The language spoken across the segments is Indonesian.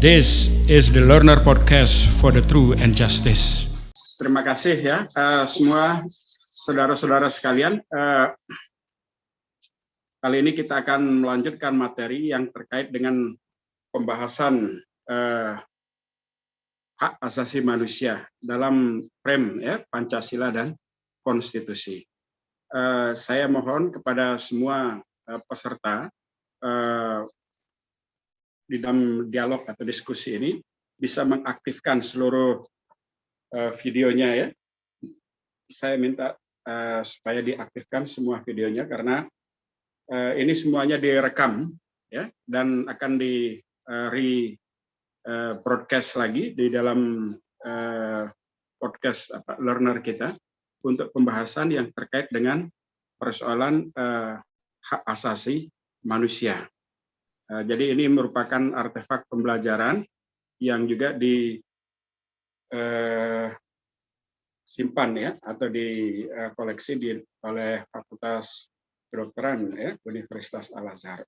This is the Learner Podcast for the True and Justice. Terima kasih ya semua saudara-saudara sekalian. Kali ini kita akan melanjutkan materi yang terkait dengan pembahasan hak asasi manusia dalam frame ya Pancasila dan Konstitusi. Saya mohon kepada semua peserta di dalam dialog atau diskusi ini bisa mengaktifkan seluruh videonya ya. Saya minta supaya diaktifkan semua videonya karena ini semuanya direkam ya dan akan di broadcast lagi di dalam podcast learner kita untuk pembahasan yang terkait dengan persoalan hak asasi manusia. Jadi ini merupakan artefak pembelajaran yang juga disimpan ya atau dikoleksi oleh Fakultas Kedokteran ya Universitas Al-Azhar.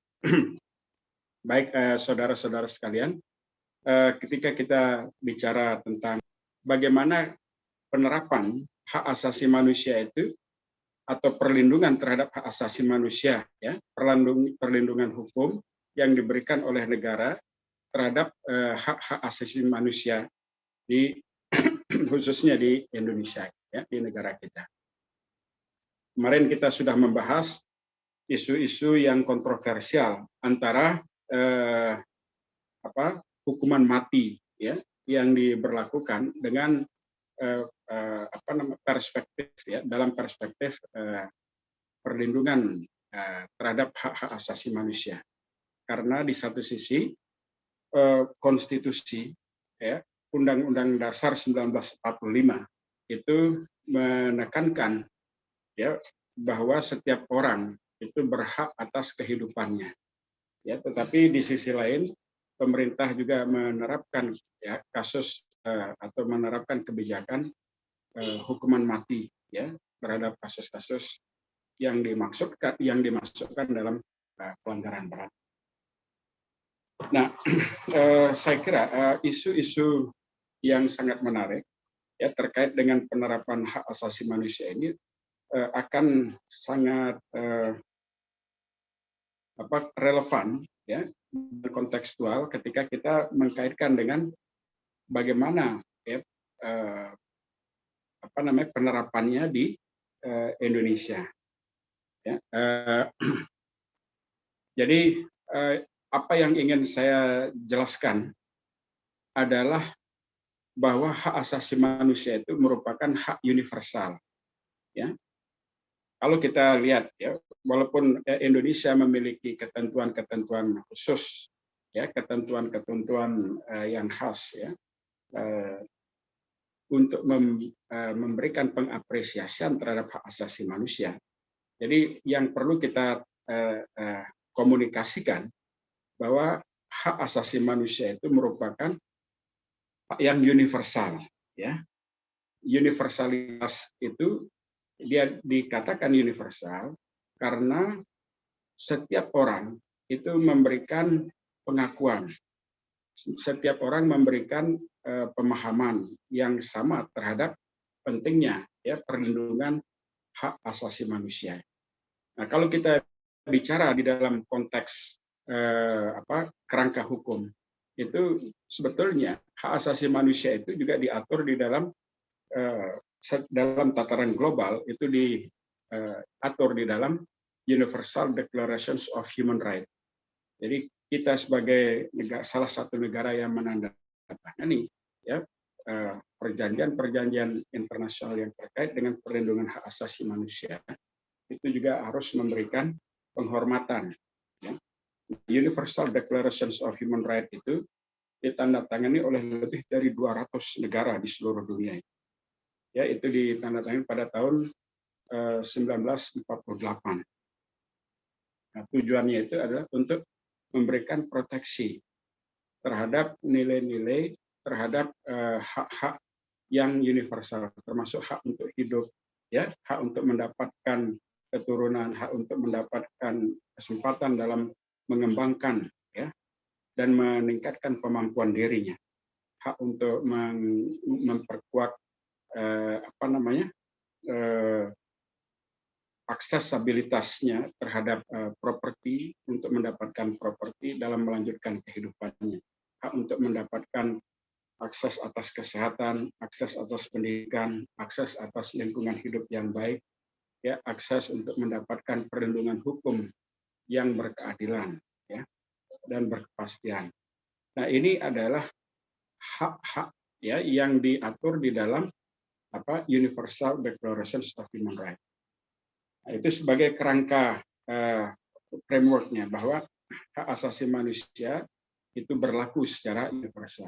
Baik saudara-saudara sekalian, ketika kita bicara tentang bagaimana penerapan hak asasi manusia itu atau perlindungan terhadap hak asasi manusia ya, perlindungan hukum yang diberikan oleh negara terhadap hak-hak asasi manusia khususnya di Indonesia ya, di negara kita. Kemarin kita sudah membahas isu-isu yang kontroversial antara hukuman mati ya yang diberlakukan dengan perspektif ya dalam perspektif perlindungan terhadap hak-hak asasi manusia. Karena di satu sisi konstitusi ya Undang-Undang Dasar 1945 itu menekankan ya bahwa setiap orang itu berhak atas kehidupannya. Ya, tetapi di sisi lain pemerintah juga menerapkan ya kasus atau menerapkan kebijakan hukuman mati ya terhadap kasus-kasus yang dimasukkan dalam pelanggaran berat. Nah, saya kira isu-isu yang sangat menarik ya terkait dengan penerapan hak asasi manusia ini akan sangat relevan ya kontekstual ketika kita mengkaitkan dengan bagaimana ya penerapannya di Indonesia. Ya, jadi apa yang ingin saya jelaskan adalah bahwa hak asasi manusia itu merupakan hak universal. Ya, kalau kita lihat ya, walaupun Indonesia memiliki ketentuan-ketentuan khusus, ya ketentuan-ketentuan yang khas ya untuk memberikan pengapresiasian terhadap hak asasi manusia. Jadi yang perlu kita komunikasikan bahwa hak asasi manusia itu merupakan hak yang universal, ya. Universalitas itu dia dikatakan universal karena setiap orang itu memberikan pengakuan, setiap orang memberikan pemahaman yang sama terhadap pentingnya ya perlindungan hak asasi manusia. Nah, kalau kita bicara di dalam konteks kerangka hukum itu sebetulnya hak asasi manusia itu juga diatur di dalam tataran global itu diatur di dalam Universal Declarations of Human Rights. Jadi kita sebagai salah satu negara yang menandatangani ya perjanjian-perjanjian internasional yang terkait dengan perlindungan hak asasi manusia itu juga harus memberikan penghormatan. Ya. Universal Declarations of Human Rights itu ditandatangani oleh lebih dari 200 negara di seluruh dunia. Ya, itu ditandatangani pada tahun 1948. Nah, tujuannya itu adalah untuk memberikan proteksi terhadap nilai-nilai, terhadap hak-hak yang universal, termasuk hak untuk hidup, ya, hak untuk mendapatkan keturunan, hak untuk mendapatkan kesempatan dalam mengembangkan ya dan meningkatkan kemampuan dirinya, hak untuk memperkuat aksesibilitasnya terhadap properti, untuk mendapatkan properti dalam melanjutkan kehidupannya, hak untuk mendapatkan akses atas kesehatan, akses atas pendidikan, akses atas lingkungan hidup yang baik, ya, akses untuk mendapatkan perlindungan hukum yang berkeadilan, ya, dan berkepastian. Nah, ini adalah hak-hak, ya, yang diatur di dalam Universal Declaration of Human Rights. Nah, itu sebagai kerangka frameworknya, bahwa hak asasi manusia itu berlaku secara universal.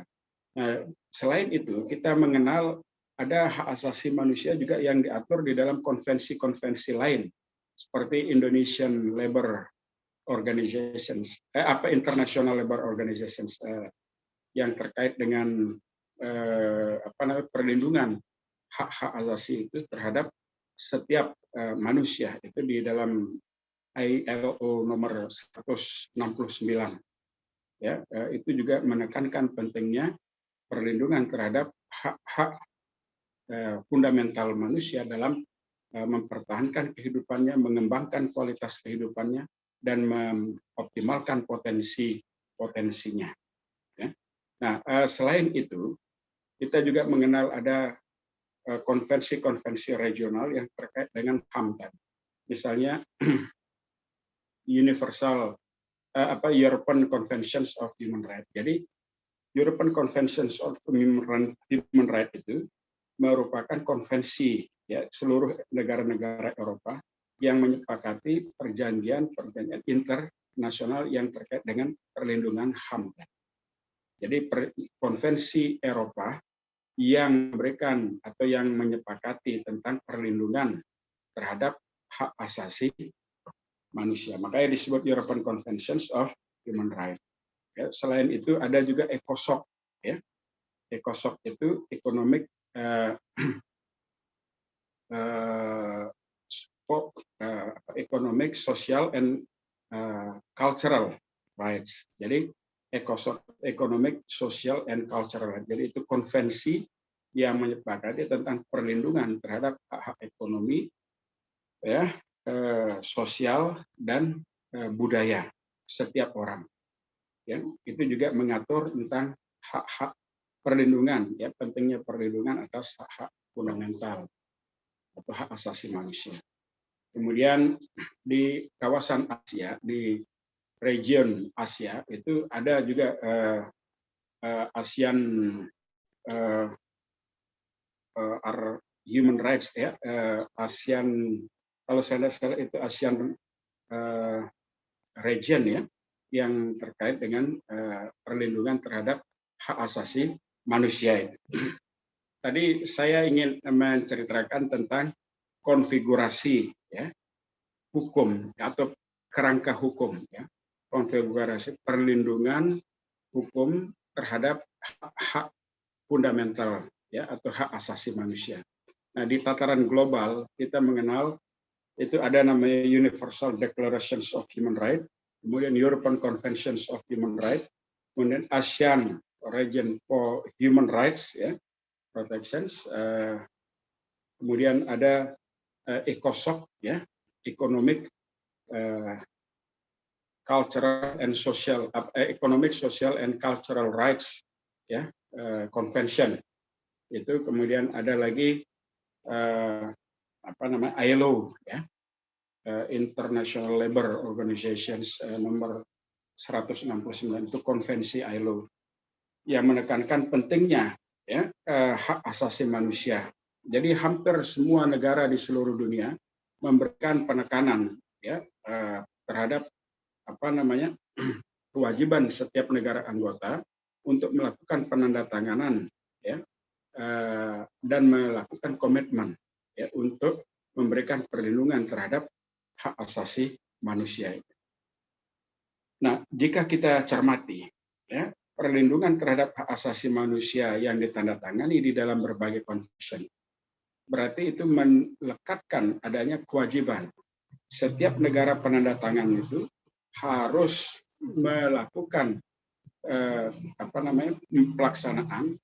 Nah, selain itu kita mengenal ada hak asasi manusia juga yang diatur di dalam konvensi-konvensi lain, seperti Indonesian Labour Organizations, International Labour Organizations, yang terkait dengan perlindungan hak-hak asasi itu terhadap setiap manusia, itu di dalam ILO nomor 169. Ya, itu juga menekankan pentingnya perlindungan terhadap hak-hak fundamental manusia dalam mempertahankan kehidupannya, mengembangkan kualitas kehidupannya, dan mengoptimalkan potensinya. Ya. Nah, selain itu, kita juga mengenal ada konvensi-konvensi regional yang terkait dengan HAM tadi. Misalnya European Conventions of Human Rights. Jadi European Conventions of Human Rights itu merupakan konvensi, ya, seluruh negara-negara Eropa yang menyepakati perjanjian internasional yang terkait dengan perlindungan HAM. Jadi konvensi Eropa yang memberikan atau yang menyepakati tentang perlindungan terhadap hak asasi manusia. Makanya disebut European Conventions of Human Rights. Ya, selain itu ada juga ECOSOC. Ya. ECOSOC itu Economic, Social, and Cultural Rights. Jadi ECOSOC, Economic, Social, and Cultural Rights. Jadi itu konvensi yang menyepakati tentang perlindungan terhadap hak-hak ekonomi, ya, sosial, dan budaya setiap orang. Ya, itu juga mengatur tentang hak-hak perlindungan, ya, pentingnya perlindungan atas hak-hak fundamental atau hak asasi manusia. Kemudian di kawasan Asia, di region Asia itu ada juga ASEAN Human Rights, ya, ASEAN, kalau saya salah itu ASEAN region, ya, yang terkait dengan perlindungan terhadap hak asasi manusia itu. Tadi saya ingin menceritakan tentang konfigurasi, ya, hukum atau kerangka hukum, ya, konfigurasi perlindungan hukum terhadap hak fundamental, ya, atau hak asasi manusia. Nah, di tataran global kita mengenal itu ada namanya Universal Declarations of Human Rights, kemudian European Conventions of Human Rights, kemudian ASEAN Region for Human Rights, ya, Protections, kemudian ada ECOSOC, ya, Economic, Cultural and Social, Economic, Social, and Cultural Rights, ya, Convention. Itu kemudian ada lagi ILO, ya, International Labour Organizations nomor 169, itu konvensi ILO yang menekankan pentingnya, ya, hak asasi manusia. Jadi hampir semua negara di seluruh dunia memberikan penekanan, ya, terhadap kewajiban setiap negara anggota untuk melakukan penandatanganan, ya, dan melakukan komitmen, ya, untuk memberikan perlindungan terhadap hak asasi manusia. Nah, jika kita cermati, ya, perlindungan terhadap hak asasi manusia yang ditandatangani di dalam berbagai konvensi, berarti itu melekatkan adanya kewajiban setiap negara penandatangan itu harus melakukan pelaksanaan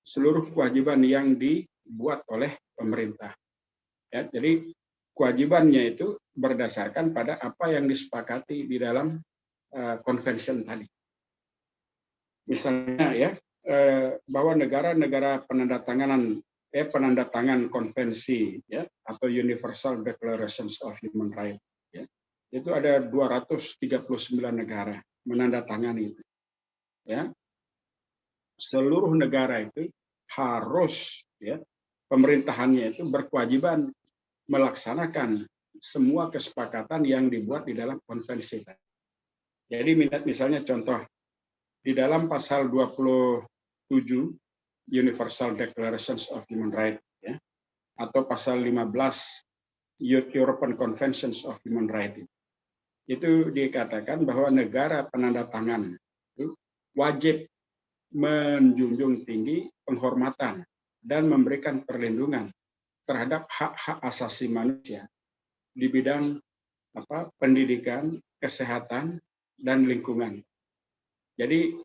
seluruh kewajiban yang dibuat oleh pemerintah. Ya, jadi kewajibannya itu berdasarkan pada apa yang disepakati di dalam convention tadi. Misalnya ya, bahwa negara-negara penandatangan konvensi ya atau Universal Declarations of Human Rights ya, itu ada 239 negara menandatangani itu. Ya. Seluruh negara itu harus ya pemerintahannya itu berkewajiban melaksanakan semua kesepakatan yang dibuat di dalam konvensi. Jadi misalnya contoh di dalam pasal 27 Universal Declarations of Human Rights ya, atau pasal 15 European Conventions of Human Rights, itu dikatakan bahwa negara penandatangan itu wajib menjunjung tinggi penghormatan dan memberikan perlindungan terhadap hak-hak asasi manusia di bidang pendidikan, kesehatan, dan lingkungan. Jadi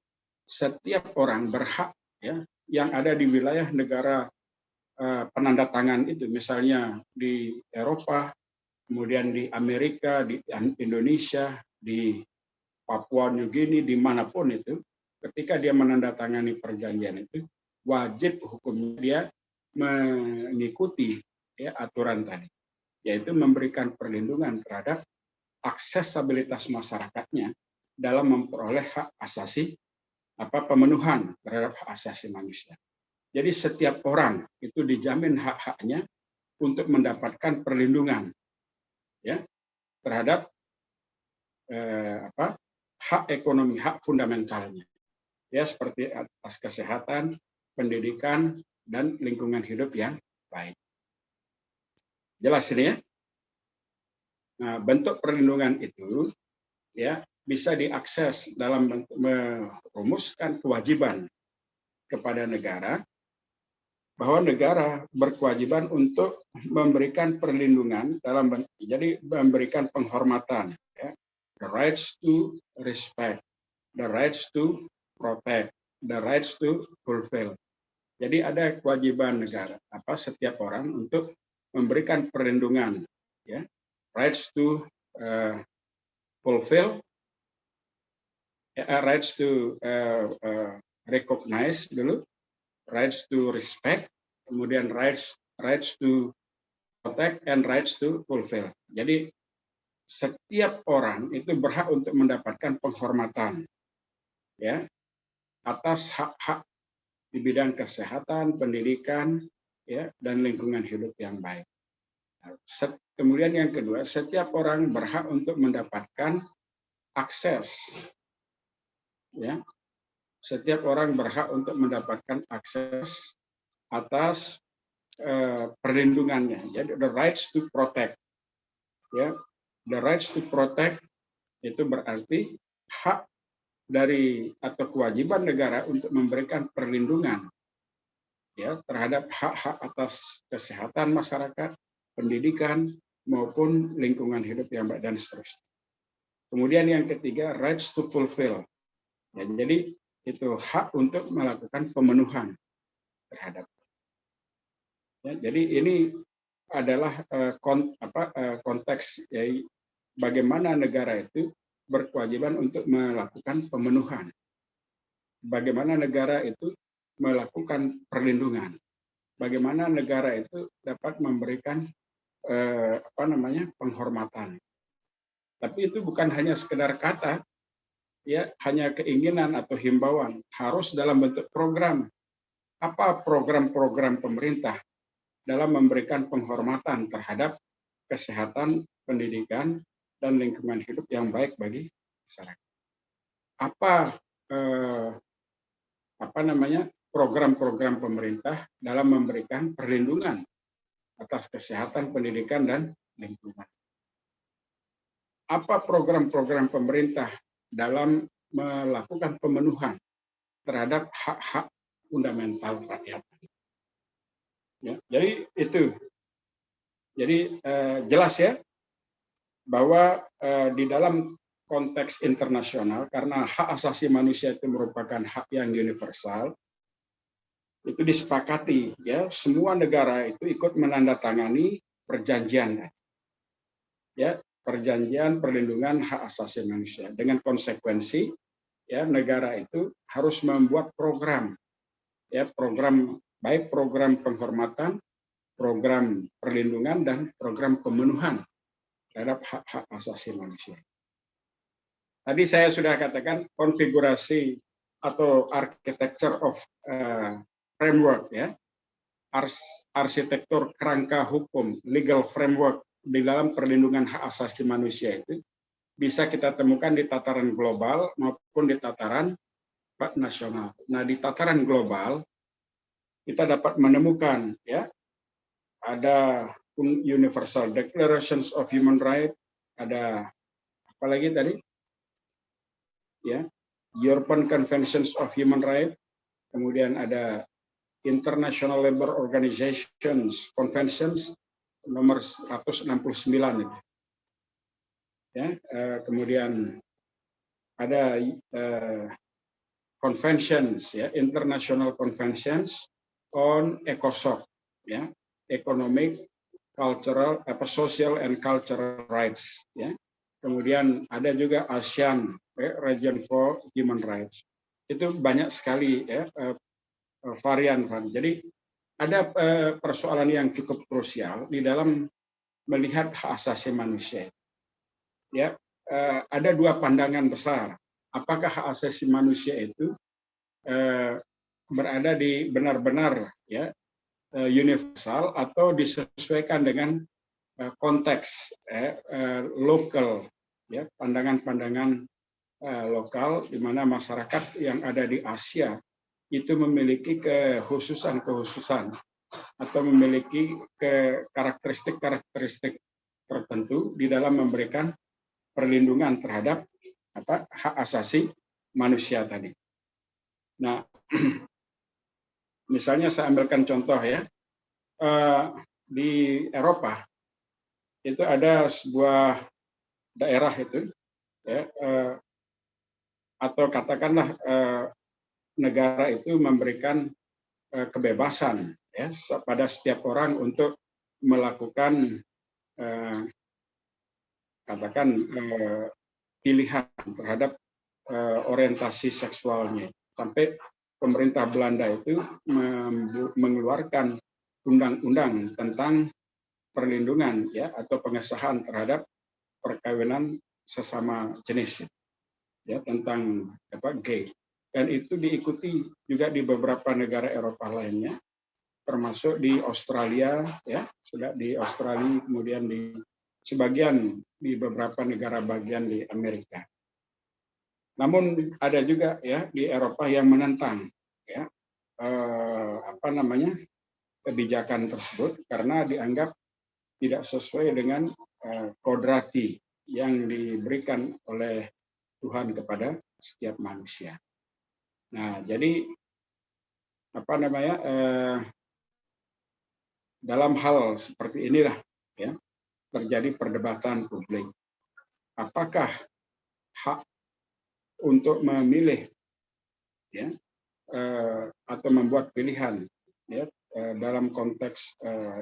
setiap orang berhak ya yang ada di wilayah negara penandatangan itu, misalnya di Eropa, kemudian di Amerika, di Indonesia, di Papua New Guinea, dimanapun itu, ketika dia menandatangani perjanjian itu, wajib hukumnya dia mengikuti ya aturan tadi, yaitu memberikan perlindungan terhadap aksesibilitas masyarakatnya dalam memperoleh hak asasi pemenuhan terhadap hak asasi manusia. Jadi setiap orang itu dijamin hak-haknya untuk mendapatkan perlindungan ya terhadap hak ekonomi, hak fundamentalnya. Ya seperti atas kesehatan, pendidikan, dan lingkungan hidup yang baik. Jelas ini ya. Nah, bentuk perlindungan itu ya bisa diakses dalam bentuk merumuskan kewajiban kepada negara, bahwa negara berkewajiban untuk memberikan perlindungan dalam bentuk, jadi memberikan penghormatan, ya, the rights to respect, the rights to protect, the rights to fulfill. Jadi ada kewajiban negara, setiap orang untuk memberikan perlindungan, ya, rights to fulfill, rights to recognize dulu, rights to respect, kemudian rights to protect, and rights to fulfill. Jadi setiap orang itu berhak untuk mendapatkan penghormatan, ya, atas hak-hak di bidang kesehatan, pendidikan, ya, dan lingkungan hidup yang baik. Kemudian yang kedua, setiap orang berhak untuk mendapatkan akses, ya. Setiap orang berhak untuk mendapatkan akses atas perlindungannya. Jadi the rights to protect, ya, the rights to protect itu berarti hak dari atau kewajiban negara untuk memberikan perlindungan ya terhadap hak-hak atas kesehatan masyarakat, pendidikan maupun lingkungan hidup yang baik dan seterusnya. Kemudian yang ketiga, rights to fulfill. Ya, jadi itu hak untuk melakukan pemenuhan terhadap. Ya, jadi ini adalah konteks ya, bagaimana negara itu berkewajiban untuk melakukan pemenuhan. Bagaimana negara itu melakukan perlindungan. Bagaimana negara itu dapat memberikan penghormatan. Tapi itu bukan hanya sekedar kata, ya, hanya keinginan atau himbauan, harus dalam bentuk program. Apa program-program pemerintah dalam memberikan penghormatan terhadap kesehatan, pendidikan, dan lingkungan hidup yang baik bagi masyarakat. Program-program pemerintah dalam memberikan perlindungan atas kesehatan, pendidikan, dan lingkungan. Apa program-program pemerintah dalam melakukan pemenuhan terhadap hak-hak fundamental rakyat. Ya, jadi itu. Jadi jelas ya bahwa di dalam konteks internasional, karena hak asasi manusia itu merupakan hak yang universal, itu disepakati ya, semua negara itu ikut menandatangani perjanjian ya, perjanjian perlindungan hak asasi manusia, dengan konsekuensi ya negara itu harus membuat program ya, program baik program penghormatan, program perlindungan, dan program pemenuhan terhadap hak-hak asasi manusia. Tadi saya sudah katakan konfigurasi atau architecture of framework ya, arsitektur kerangka hukum, legal framework di dalam perlindungan hak asasi manusia itu bisa kita temukan di tataran global maupun di tataran nasional. Nah, di tataran global kita dapat menemukan ya, ada Universal Declarations of Human Rights, ada apa lagi tadi? Ya, European Conventions of Human Rights, kemudian ada International Labour Organizations Conventions nomor 169 itu. Ya, kemudian ada conventions ya, International Conventions on ECOSOC ya, Economic, Cultural, Social and Cultural Rights ya. Kemudian ada juga ASEAN Region for Human Rights. Itu banyak sekali ya varian. Jadi ada persoalan yang cukup krusial di dalam melihat hak asasi manusia. Ya, ada dua pandangan besar. Apakah hak asasi manusia itu berada di benar-benar ya universal atau disesuaikan dengan konteks lokal ya, pandangan-pandangan lokal di mana masyarakat yang ada di Asia itu memiliki kekhususan atau memiliki karakteristik tertentu di dalam memberikan perlindungan terhadap hak asasi manusia tadi. Nah, misalnya saya ambilkan contoh ya, di Eropa itu ada sebuah daerah itu ya, atau katakanlah negara itu memberikan kebebasan ya pada setiap orang untuk melakukan katakan pilihan terhadap orientasi seksualnya. Sampai pemerintah Belanda itu mengeluarkan undang-undang tentang perlindungan ya atau pengesahan terhadap perkawinan sesama jenis ya, tentang gay. Dan itu diikuti juga di beberapa negara Eropa lainnya, termasuk di Australia ya, sudah di Australia, kemudian di sebagian di beberapa negara bagian di Amerika. Namun ada juga ya di Eropa yang menentang ya kebijakan tersebut karena dianggap tidak sesuai dengan kodrati yang diberikan oleh Tuhan kepada setiap manusia. Nah, jadi dalam hal seperti inilah ya terjadi perdebatan publik. Apakah hak untuk memilih ya atau membuat pilihan ya dalam konteks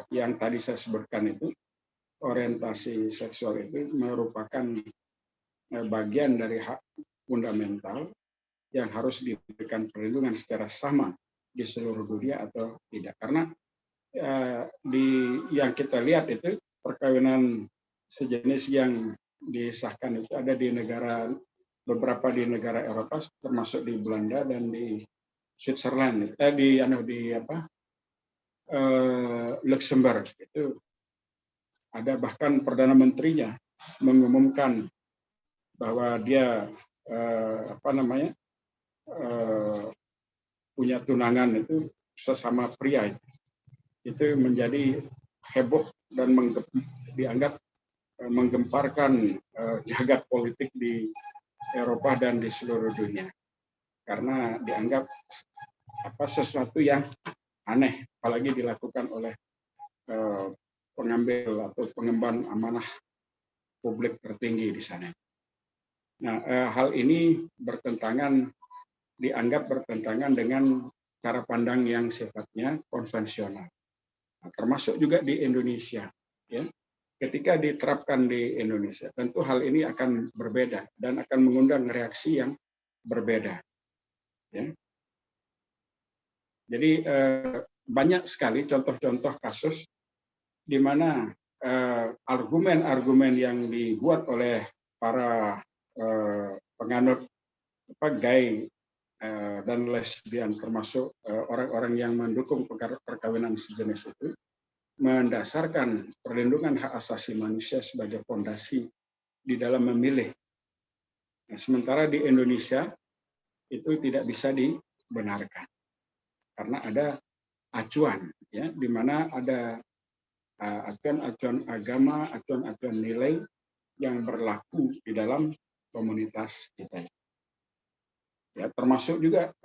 yang tadi saya sebutkan itu, orientasi seksual itu merupakan bagian dari hak fundamental yang harus diberikan perlindungan secara sama di seluruh dunia atau tidak. Karena yang kita lihat itu perkawinan sejenis yang disahkan itu ada di beberapa di negara Eropa, termasuk di Belanda dan di Switzerland, Luxembourg. Itu ada bahkan Perdana Menterinya mengumumkan bahwa dia punya tunangan itu sesama pria. Itu menjadi heboh dan dianggap menggemparkan jagat politik di Eropa dan di seluruh dunia, karena dianggap sesuatu yang aneh, apalagi dilakukan oleh pengambil atau pengemban amanah publik tertinggi di sana. Nah, hal ini dianggap bertentangan dengan cara pandang yang sifatnya konvensional. Nah, termasuk juga di Indonesia, ya. Ketika diterapkan di Indonesia, tentu hal ini akan berbeda dan akan mengundang reaksi yang berbeda. Ya. Jadi banyak sekali contoh-contoh kasus di mana argumen-argumen yang dibuat oleh para penganut gay dan lesbian, termasuk orang-orang yang mendukung perkawinan sejenis itu, mendasarkan perlindungan hak asasi manusia sebagai fondasi di dalam memilih. Nah, sementara di Indonesia itu tidak bisa dibenarkan karena ada acuan, ya, di mana ada acuan-acuan agama, acuan-acuan nilai yang berlaku di dalam komunitas kita. Ya, termasuk juga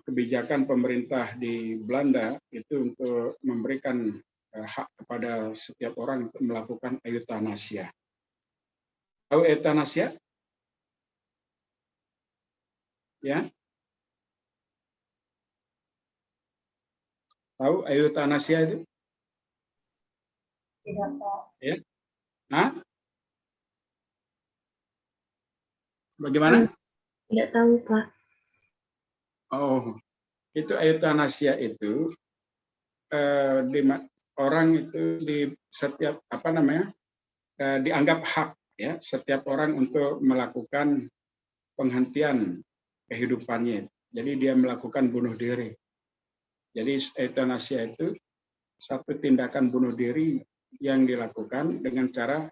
kebijakan pemerintah di Belanda itu untuk memberikan hak kepada setiap orang untuk melakukan eutanasia. Tahu eutanasia? Ya, tahu eutanasia itu? Tidak, Pak. Ya, Hah? Bagaimana? Tidak tahu, Pak. Oh, itu eutanasia itu orang itu di setiap dianggap hak, ya, setiap orang untuk melakukan penghentian kehidupannya. Jadi dia melakukan bunuh diri. Jadi eutanasia itu satu tindakan bunuh diri yang dilakukan dengan cara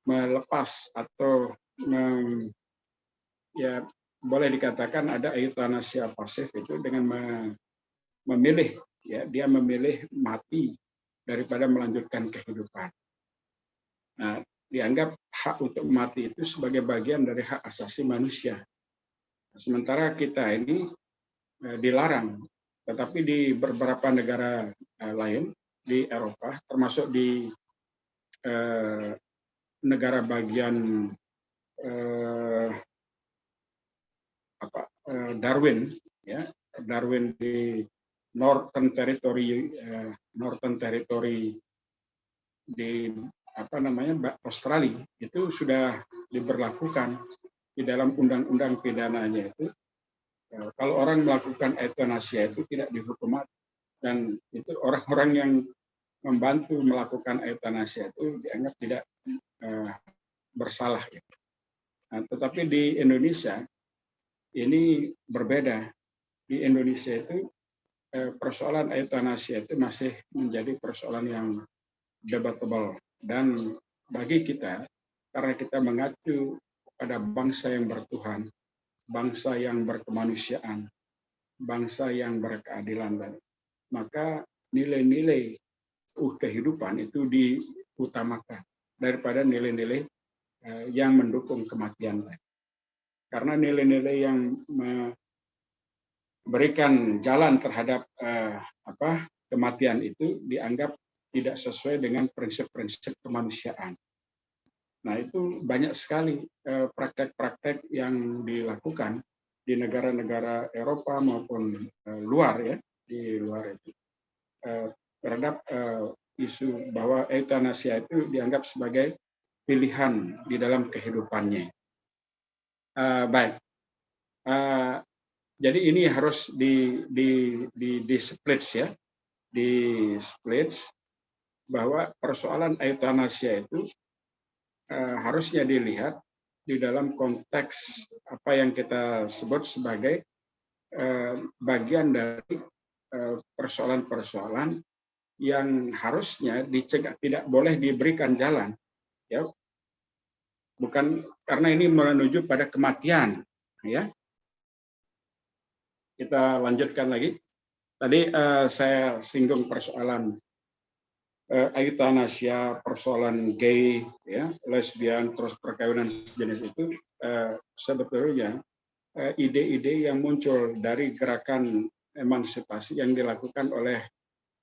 melepas atau ya boleh dikatakan ada eutanasia pasif itu dengan memilih, ya, dia memilih mati daripada melanjutkan kehidupan. Nah, dianggap hak untuk mati itu sebagai bagian dari hak asasi manusia. Sementara kita ini dilarang, tetapi di beberapa negara lain di Eropa, termasuk di negara bagian Darwin, ya, Darwin di Northern Territory di Australia itu sudah diberlakukan di dalam undang-undang pidananya itu. Kalau orang melakukan eutanasia itu tidak dihukum mati, dan itu orang-orang yang membantu melakukan eutanasia itu dianggap tidak bersalah. Nah, tetapi di Indonesia ini berbeda. Di Indonesia itu persoalan eutanasia itu masih menjadi persoalan yang debatable, dan bagi kita, karena kita mengacu pada bangsa yang bertuhan, bangsa yang berkemanusiaan, bangsa yang berkeadilan, maka nilai-nilai kehidupan itu diutamakan daripada nilai-nilai yang mendukung kematian. Karena nilai-nilai yang memberikan jalan terhadap kematian itu dianggap tidak sesuai dengan prinsip-prinsip kemanusiaan. Nah, itu banyak sekali praktek-praktek yang dilakukan di negara-negara Eropa maupun luar, ya, di luar itu terhadap isu bahwa eutanasia itu dianggap sebagai pilihan di dalam kehidupannya. Baik, jadi ini harus di split, ya, di split bahwa persoalan eutanasia itu harusnya dilihat di dalam konteks apa yang kita sebut sebagai bagian dari persoalan-persoalan yang harusnya dicegah, tidak boleh diberikan jalan, ya, bukan karena ini menuju pada kematian, ya. Kita lanjutkan lagi. Tadi saya singgung persoalan eutanasia, persoalan gay, ya, lesbian, terus perkawinan sejenis itu sebetulnya ide-ide yang muncul dari gerakan emansipasi yang dilakukan oleh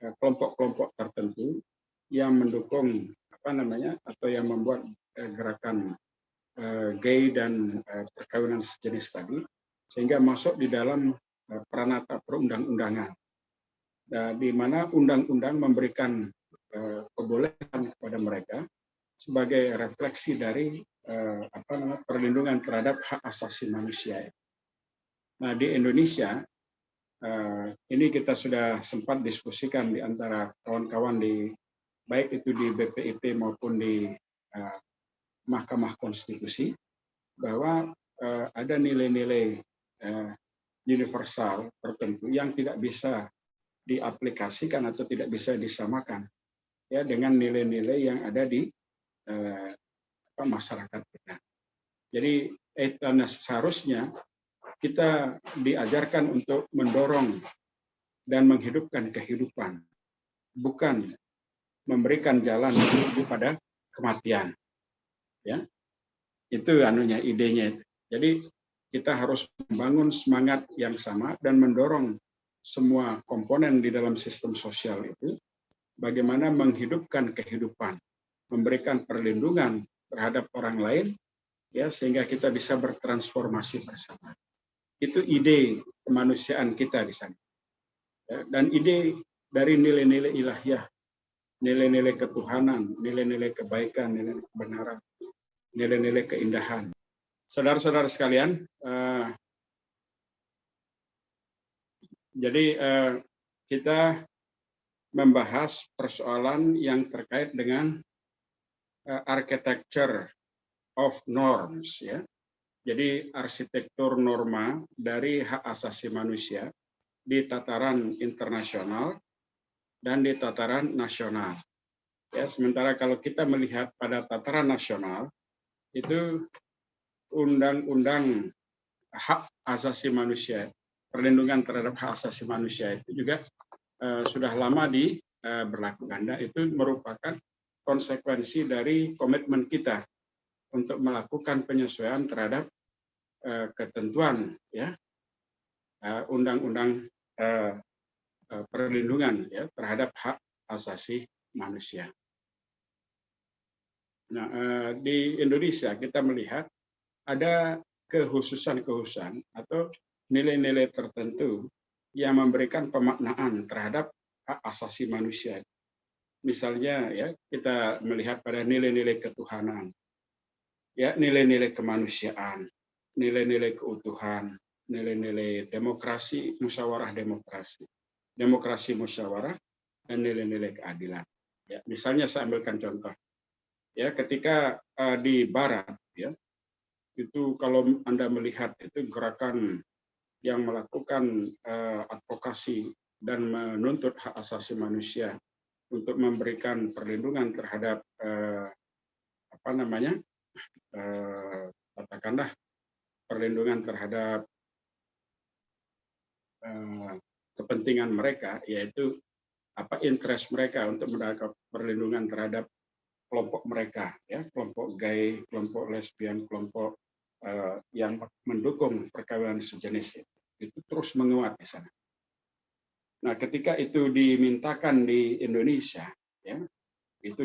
kelompok-kelompok tertentu yang mendukung atau yang membuat gerakan gay dan perkawinan sejenis tadi, sehingga masuk di dalam peranata perundang-undangan, di mana undang-undang memberikan kebolehan kepada mereka sebagai refleksi dari perlindungan terhadap hak asasi manusia. Nah, di Indonesia ini kita sudah sempat diskusikan di antara kawan-kawan baik itu di BPIP maupun di Mahkamah Konstitusi, bahwa ada nilai-nilai universal tertentu yang tidak bisa diaplikasikan atau tidak bisa disamakan ya dengan nilai-nilai yang ada di masyarakat kita. Jadi seharusnya kita diajarkan untuk mendorong dan menghidupkan kehidupan, bukan memberikan jalan menuju pada kematian. Ya, itu idenya. Jadi kita harus membangun semangat yang sama dan mendorong semua komponen di dalam sistem sosial itu bagaimana menghidupkan kehidupan, memberikan perlindungan terhadap orang lain, ya, sehingga kita bisa bertransformasi bersama. Itu ide kemanusiaan kita di sana. Ya, dan ide dari nilai-nilai ilahiyah, nilai-nilai ketuhanan, nilai-nilai kebaikan, nilai kebenaran, nilai-nilai keindahan. Saudara-saudara sekalian, jadi kita membahas persoalan yang terkait dengan architecture of norms, ya. Jadi arsitektur norma dari hak asasi manusia di tataran internasional dan di tataran nasional. Ya, sementara kalau kita melihat pada tataran nasional, itu undang-undang hak asasi manusia, perlindungan terhadap hak asasi manusia itu juga sudah lama diberlakukan. Dan itu merupakan konsekuensi dari komitmen kita untuk melakukan penyesuaian terhadap ketentuan, ya, undang-undang perlindungan, ya, terhadap hak asasi manusia. Nah, di Indonesia kita melihat ada kekhususan atau nilai-nilai tertentu yang memberikan pemaknaan terhadap hak asasi manusia. Misalnya, ya, kita melihat pada nilai-nilai ketuhanan, ya, nilai-nilai kemanusiaan, nilai-nilai keutuhan, nilai-nilai demokrasi, demokrasi musyawarah, dan nilai-nilai keadilan. Ya, misalnya saya ambilkan contoh, ya, ketika di Barat, ya, itu kalau Anda melihat itu gerakan yang melakukan advokasi dan menuntut hak asasi manusia untuk memberikan perlindungan terhadap katakanlah perlindungan terhadap kepentingan mereka, yaitu interest mereka untuk mendapatkan perlindungan terhadap kelompok mereka, ya, kelompok gay, kelompok lesbian, kelompok yang mendukung perkawinan sejenis itu terus menguat di sana. Nah, ketika itu dimintakan di Indonesia, ya, itu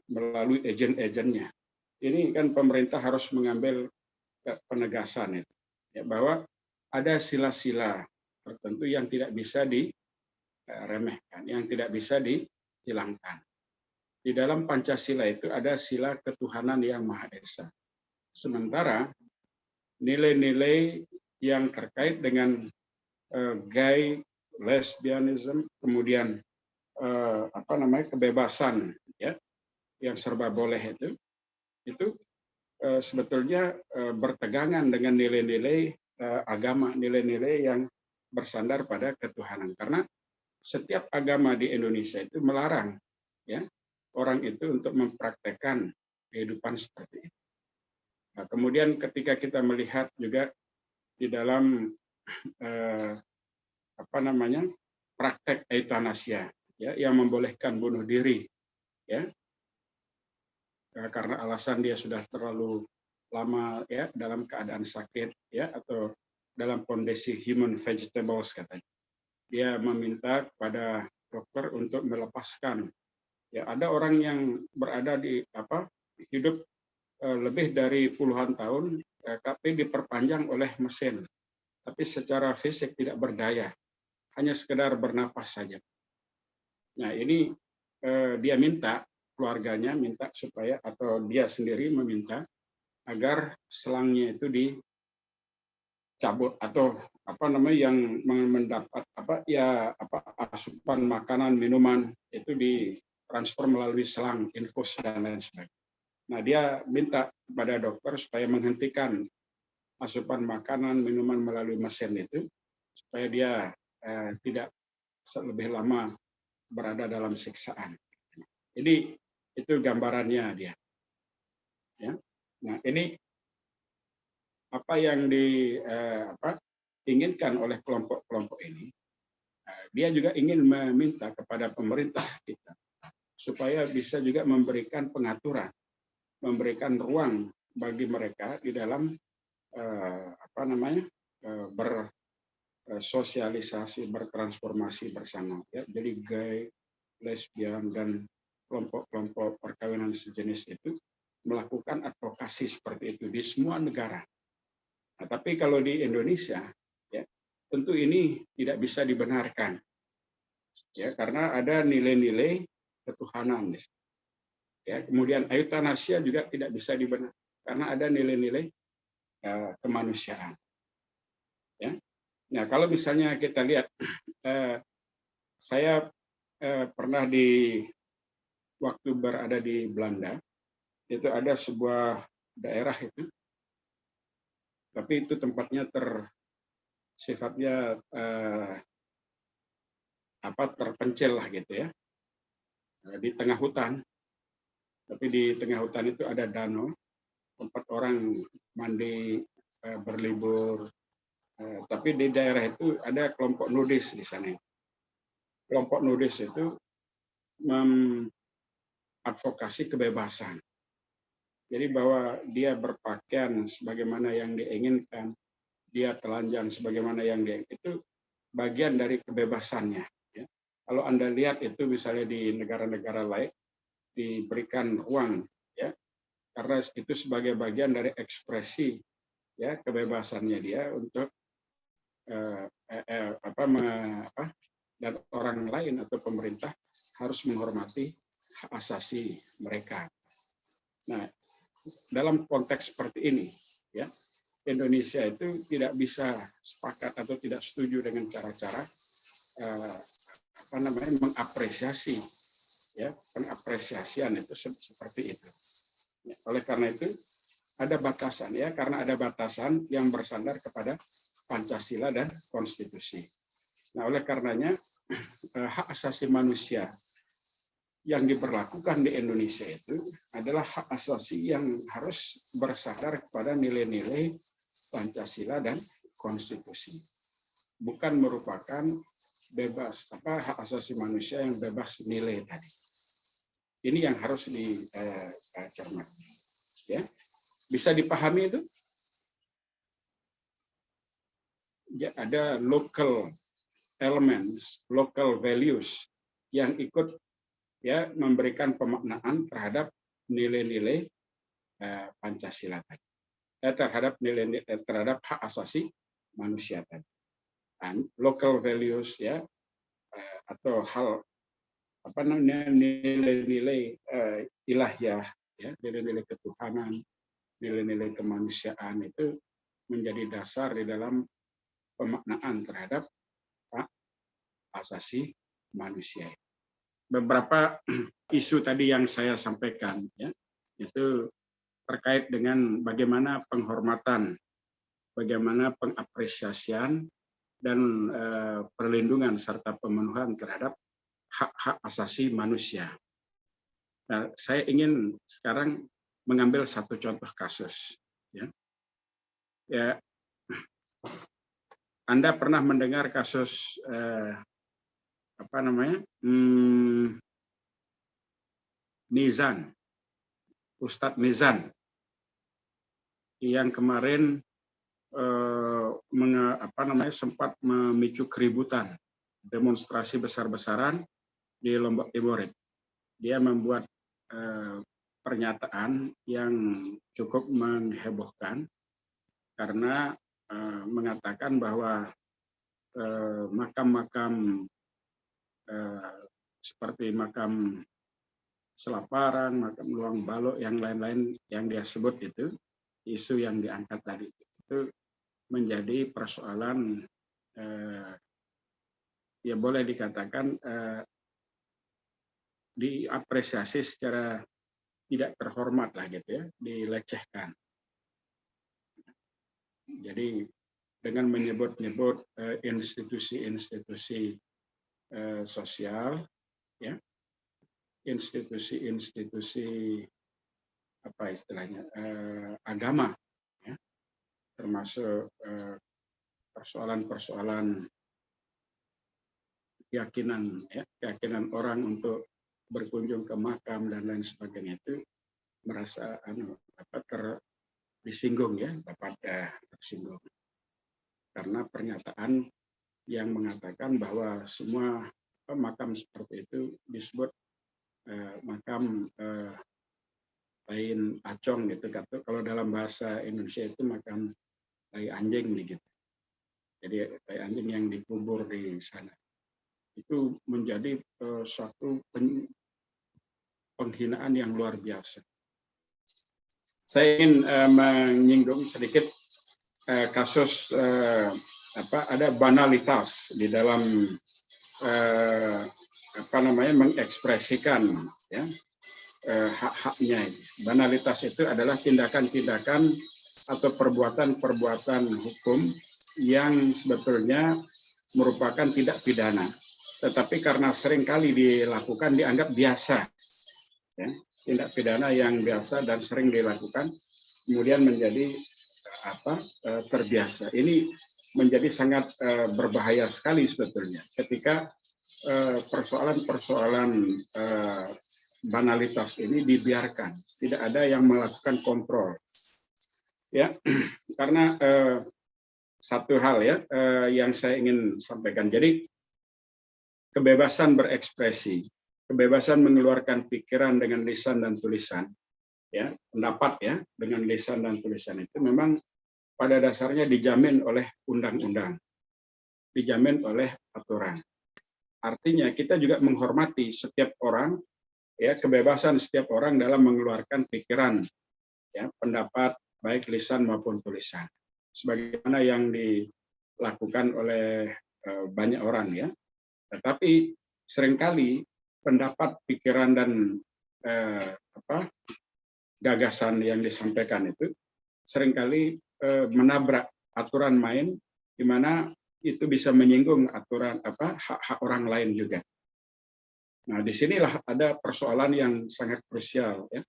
melalui agen-agennya. Ini kan pemerintah harus mengambil penegasan itu, ya, bahwa ada sila-sila tertentu yang tidak bisa diremehkan, yang tidak bisa dihilangkan. Di dalam Pancasila itu ada sila ketuhanan yang Maha Esa. Sementara nilai-nilai yang terkait dengan gay, lesbianism, kemudian kebebasan, ya, yang serba boleh itu sebetulnya bertegangan dengan nilai-nilai agama, nilai-nilai yang bersandar pada ketuhanan. Karena setiap agama di Indonesia itu melarang, ya, orang itu untuk mempraktekkan kehidupan seperti itu. Nah, kemudian ketika kita melihat juga di dalam praktek eutanasia, ya, yang membolehkan bunuh diri, ya, karena alasan dia sudah terlalu lama, ya, dalam keadaan sakit, ya, atau dalam kondisi human vegetables katanya. Dia meminta kepada dokter untuk melepaskan. Ya, ada orang yang berada hidup lebih dari puluhan tahun, tapi diperpanjang oleh mesin. Tapi secara fisik tidak berdaya, hanya sekedar bernapas saja. Nah ini dia minta, keluarganya minta supaya, atau dia sendiri meminta agar selangnya itu dicabut, atau apa namanya, yang mendapat asupan makanan minuman itu ditransfer melalui selang infus dan lain sebagainya. Nah dia minta kepada dokter supaya menghentikan asupan makanan minuman melalui mesin itu supaya dia tidak lebih lama berada dalam siksaan. Jadi itu gambarannya dia. Ya. Nah ini apa yang diinginkan oleh kelompok-kelompok ini. Dia juga ingin meminta kepada pemerintah kita supaya bisa juga memberikan pengaturan, memberikan ruang bagi mereka di dalam bersosialisasi, bertransformasi bersama. Ya. Jadi gay, lesbian, dan kelompok-kelompok perkawinan sejenis itu melakukan advokasi seperti itu di semua negara. Nah, tapi kalau di Indonesia, ya, tentu ini tidak bisa dibenarkan, ya, karena ada nilai-nilai ketuhanan. Ya, kemudian euthanasia juga tidak bisa dibenarkan karena ada nilai-nilai kemanusiaan. Ya. Nah, kalau misalnya kita lihat, saya pernah waktu berada di Belanda, itu ada sebuah daerah itu, tapi itu tempatnya sifatnya terpencil lah gitu ya, di tengah hutan. Tapi di tengah hutan itu ada danau, tempat orang mandi, berlibur. Tapi di daerah itu ada kelompok nudis di sana. Kelompok nudis itu mengadvokasi kebebasan. Jadi bahwa dia berpakaian sebagaimana yang diinginkan, dia telanjang sebagaimana yang itu bagian dari kebebasannya. Ya. Kalau Anda lihat itu misalnya di negara-negara lain diberikan ruang, ya, karena itu sebagai bagian dari ekspresi, ya, kebebasannya dia untuk dan orang lain atau pemerintah harus menghormati hak asasi mereka. Nah, dalam konteks seperti ini, ya, Indonesia itu tidak bisa sepakat atau tidak setuju dengan cara-cara mengapresiasi, ya, pengapresiasian itu seperti itu. Ya, oleh karena itu ada batasan, ya, karena ada batasan yang bersandar kepada Pancasila dan konstitusi. Nah, oleh karenanya hak asasi manusia yang diberlakukan di Indonesia itu adalah hak asasi yang harus bersandar kepada nilai-nilai Pancasila dan konstitusi. Bukan merupakan hak asasi manusia yang bebas nilai tadi. Ini yang harus dicermati. Ya. Bisa dipahami itu? Ya, ada local elements, local values yang ikut, ya, memberikan pemaknaan terhadap nilai-nilai Pancasila tadi, terhadap terhadap hak asasi manusia tadi. Dan local values, ya, atau hal nilai-nilai ilahiyah, ya, nilai-nilai ketuhanan, nilai-nilai kemanusiaan itu menjadi dasar di dalam pemaknaan terhadap hak asasi manusia. Beberapa isu tadi yang saya sampaikan, ya, itu terkait dengan bagaimana penghormatan, bagaimana pengapresiasian dan perlindungan serta pemenuhan terhadap hak-hak asasi manusia. Nah, saya ingin sekarang mengambil satu contoh kasus. Ya. Ya, Anda pernah mendengar kasus Nizam, Ustadz Nizam, yang kemarin sempat memicu keributan, demonstrasi besar-besaran di Lombok Timur. Dia membuat pernyataan yang cukup menghebohkan karena mengatakan bahwa makam-makam seperti makam Selaparang, makam Luang Balok, yang lain-lain yang dia sebut itu, isu yang diangkat tadi itu menjadi persoalan ya boleh dikatakan diapresiasi secara tidak terhormat lah gitu ya, dilecehkan. Jadi dengan menyebut-nyebut institusi-institusi sosial, ya, institusi-institusi apa istilahnya agama, ya, termasuk persoalan-persoalan keyakinan, ya, keyakinan orang untuk berkunjung ke makam dan lain sebagainya, itu merasa dapat disinggung, ya, dapat tersinggung karena pernyataan yang mengatakan bahwa semua makam seperti itu disebut makam lain acong gitu. Kalau dalam bahasa Indonesia itu makam tai anjing gitu. Jadi tai anjing yang dikubur di sana. Itu menjadi suatu penghinaan yang luar biasa. Saya ingin menyinggung sedikit kasus ada banalitas di dalam mengekspresikan, ya, hak-haknya. Banalitas itu adalah tindakan-tindakan atau perbuatan-perbuatan hukum yang sebetulnya merupakan tidak pidana, tetapi karena seringkali dilakukan dianggap biasa, ya, tindak pidana yang biasa dan sering dilakukan kemudian menjadi terbiasa. Ini menjadi sangat berbahaya sekali sebetulnya ketika persoalan-persoalan banalitas ini dibiarkan, tidak ada yang melakukan kontrol, ya. Karena satu hal, ya, yang saya ingin sampaikan, jadi kebebasan berekspresi, kebebasan mengeluarkan pikiran dengan lisan dan tulisan, ya, pendapat, ya, dengan lisan dan tulisan itu memang pada dasarnya dijamin oleh undang-undang, dijamin oleh aturan. Artinya kita juga menghormati setiap orang, ya, kebebasan setiap orang dalam mengeluarkan pikiran, ya, pendapat baik lisan maupun tulisan, sebagaimana yang dilakukan oleh banyak orang, ya. Tetapi seringkali pendapat, pikiran dan gagasan yang disampaikan itu seringkali menabrak aturan main, di mana itu bisa menyinggung aturan hak-hak orang lain juga. Nah, disinilah ada persoalan yang sangat krusial, ya.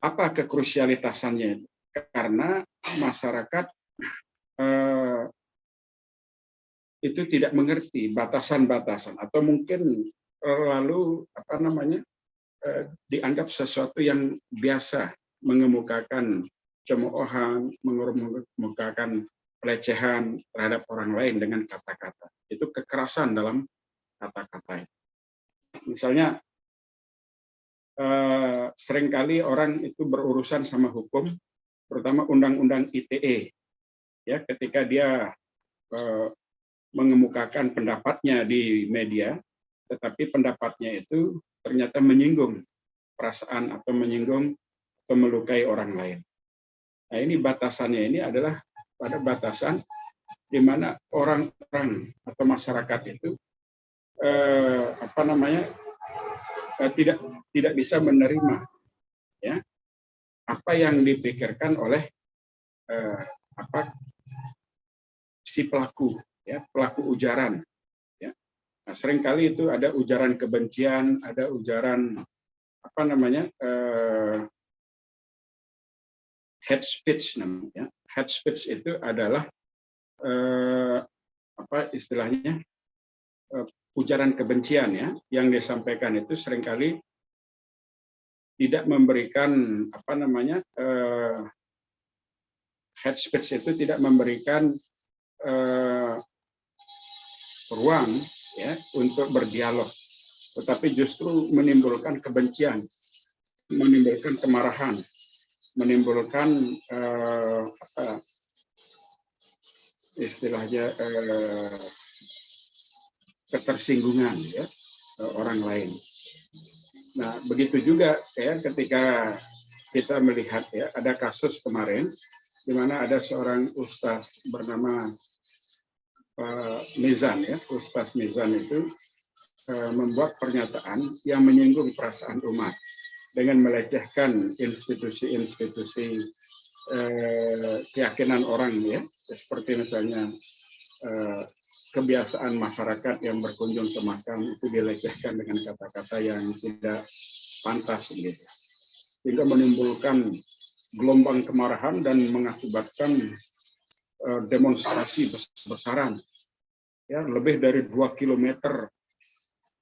Apa kekrusialitasannya? Karena masyarakat itu tidak mengerti batasan-batasan, atau mungkin lalu dianggap sesuatu yang biasa, mengemukakan cemoohan, mengemukakan pelecehan terhadap orang lain dengan kata-kata. Itu kekerasan dalam kata-kata. Misalnya seringkali orang itu berurusan sama hukum, terutama undang-undang ITE, ya, ketika dia mengemukakan pendapatnya di media, tetapi pendapatnya itu ternyata menyinggung perasaan atau menyinggung atau melukai orang lain. Nah, ini batasannya ini adalah pada batasan di mana orang-orang atau masyarakat itu tidak bisa menerima, ya, apa yang dipikirkan oleh si pelaku, ya, pelaku ujaran, ya. Nah, seringkali itu ada ujaran kebencian, ada ujaran hate speech namanya. Hate speech itu adalah istilahnya ujaran kebencian, ya, yang disampaikan itu seringkali tidak memberikan hate speech itu tidak memberikan ruang, ya, untuk berdialog, tetapi justru menimbulkan kebencian, menimbulkan kemarahan, menimbulkan istilahnya ketersinggungan ya orang lain. Nah, begitu juga ya ketika kita melihat ya ada kasus kemarin di mana ada seorang ustaz bernama Mizan ya, Ustaz Mizan itu membuat pernyataan yang menyinggung perasaan umat dengan melecehkan institusi-institusi keyakinan orang ya, seperti misalnya kebiasaan masyarakat yang berkunjung ke makam itu dilecehkan dengan kata-kata yang tidak pantas gitu, sehingga menimbulkan gelombang kemarahan dan mengakibatkan demonstrasi besar-besaran ya, lebih dari 2 kilometer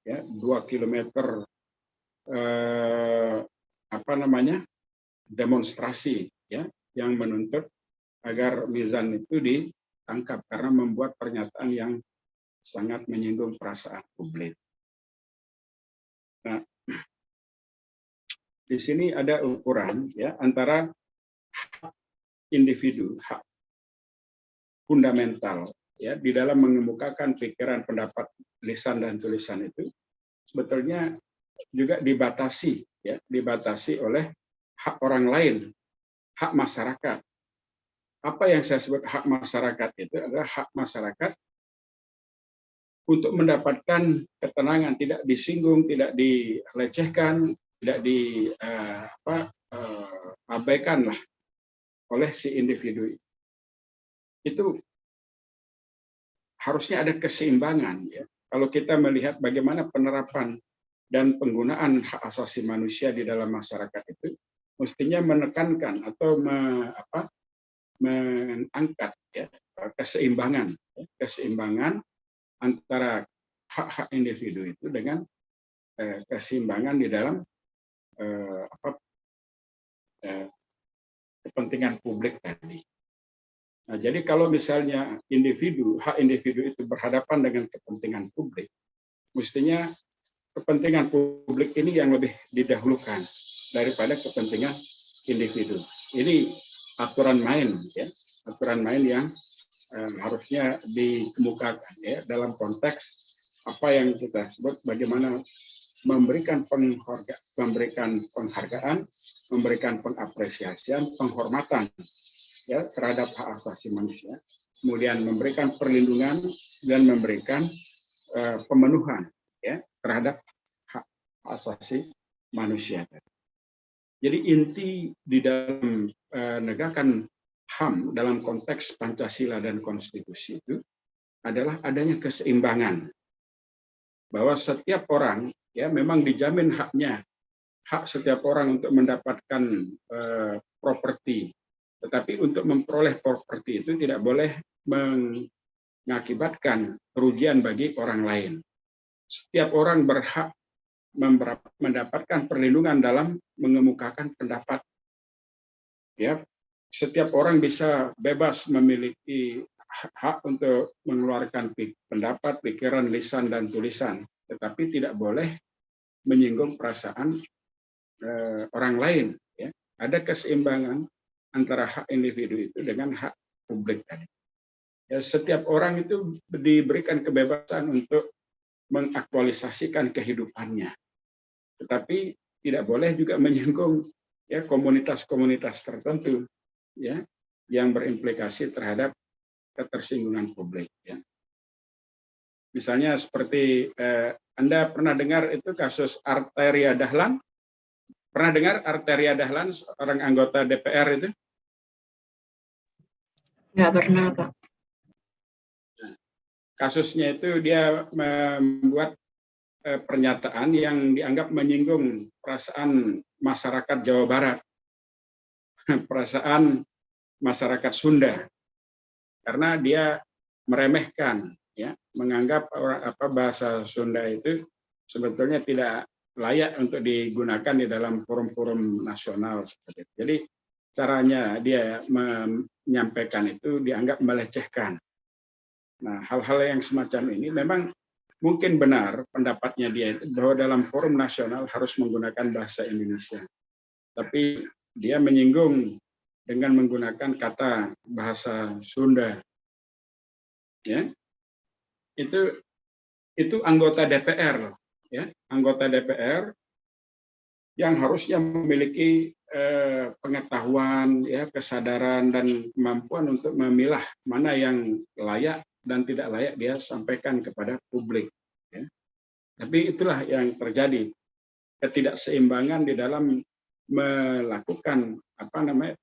ya, 2 kilometer demonstrasi ya yang menuntut agar Mizan itu ditangkap karena membuat pernyataan yang sangat menyinggung perasaan publik. Nah, di sini ada ukuran ya antara hak individu, hak fundamental ya di dalam mengemukakan pikiran, pendapat, lisan dan tulisan itu sebetulnya juga dibatasi ya, dibatasi oleh hak orang lain, hak masyarakat. Apa yang saya sebut hak masyarakat itu adalah hak masyarakat untuk mendapatkan ketenangan, tidak disinggung, tidak dilecehkan, tidak diabaikan lah oleh si individu. Itu harusnya ada keseimbangan ya. Kalau kita melihat bagaimana penerapan dan penggunaan hak asasi manusia di dalam masyarakat itu, mestinya menekankan atau mengangkat ya, keseimbangan antara hak-hak individu itu dengan keseimbangan di dalam kepentingan publik tadi. Nah, jadi kalau misalnya hak individu itu berhadapan dengan kepentingan publik, mestinya kepentingan publik ini yang lebih didahulukan daripada kepentingan individu. Ini aturan main, ya, aturan main yang harusnya dikemukakan ya dalam konteks apa yang kita sebut bagaimana memberikan penghargaan, memberikan pengapresiasian, penghormatan ya terhadap hak asasi manusia, kemudian memberikan perlindungan dan memberikan pemenuhan ya terhadap hak asasi manusia. Jadi inti di dalam menegakkan HAM dalam konteks Pancasila dan konstitusi itu adalah adanya keseimbangan, bahwa setiap orang ya memang dijamin haknya, hak setiap orang untuk mendapatkan properti. Tetapi untuk memperoleh properti itu tidak boleh mengakibatkan kerugian bagi orang lain. Setiap orang berhak mendapatkan perlindungan dalam mengemukakan pendapat. Ya, setiap orang bisa bebas memiliki hak untuk mengeluarkan pendapat, pikiran, lisan dan tulisan, tetapi tidak boleh menyinggung perasaan orang lain. Ya, ada keseimbangan antara hak individu itu dengan hak publik tadi. Ya, setiap orang itu diberikan kebebasan untuk mengaktualisasikan kehidupannya, tetapi tidak boleh juga menyinggung ya komunitas-komunitas tertentu ya yang berimplikasi terhadap ketersinggungan publik. Ya. Misalnya seperti Anda pernah dengar itu kasus Arteria Dahlan? Pernah dengar Arteria Dahlan, orang anggota DPR itu? Nggak pernah, Pak. Nah, kasusnya itu dia membuat pernyataan yang dianggap menyinggung perasaan masyarakat Jawa Barat, perasaan masyarakat Sunda, karena dia meremehkan, ya, menganggap bahasa Sunda itu sebetulnya tidak layak untuk digunakan di dalam forum-forum nasional seperti itu. Jadi caranya dia menyampaikan itu dianggap melecehkan. Nah, hal-hal yang semacam ini memang mungkin benar pendapatnya dia itu bahwa dalam forum nasional harus menggunakan bahasa Indonesia. tapi dia menyinggung dengan menggunakan kata bahasa Sunda, ya itu anggota DPR, ya anggota DPR yang harusnya memiliki pengetahuan, ya kesadaran dan kemampuan untuk memilah mana yang layak dan tidak layak dia sampaikan kepada publik. Ya. Tapi itulah yang terjadi, ketidakseimbangan di dalam melakukan